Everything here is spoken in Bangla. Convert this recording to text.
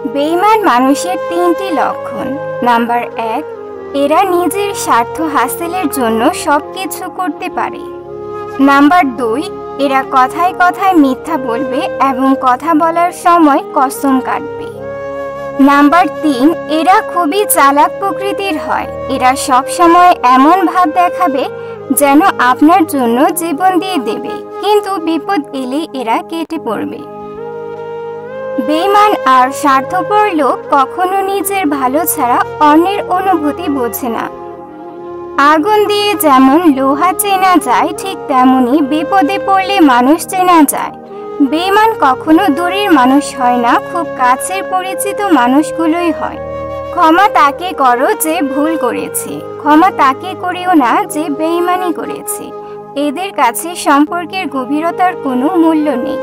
বেঈমান মানুষের তিনটি লক্ষণ। নাম্বার 1, এরা নিজের স্বার্থ হাসিলের জন্য সবকিছু করতে পারে। নাম্বার 2, এরা কথায় কথায় মিথ্যা বলবে এবং কথা বলার সময় কসম কাটবে। নাম্বার 3, এরা খুবই চালাক প্রকৃতির হয়। এরা সব সময় এমন ভাব দেখাবে যেন আপনার জন্য জীবন দিয়ে দেবে, কিন্তু বিপদ এলেই এরা কেটে পড়বে। বেঈমান আর স্বার্থপর লোক কখনো নিজের ভালো ছাড়া অন্যের অনুভূতি বোঝে না। আগুন দিয়ে যেমন লোহা চেনা যায়, ঠিক তেমনি বিপদে পড়লে মানুষ চেনা যায়। বেঈমান কখনো দূরের মানুষ হয় না, খুব কাছের পরিচিত মানুষগুলোই হয়। ক্ষমা তাকে করো যে ভুল করেছে, ক্ষমা তাকে করিও না যে বেঈমানি করেছে। এদের কাছে সম্পর্কের গভীরতার কোনো মূল্য নেই।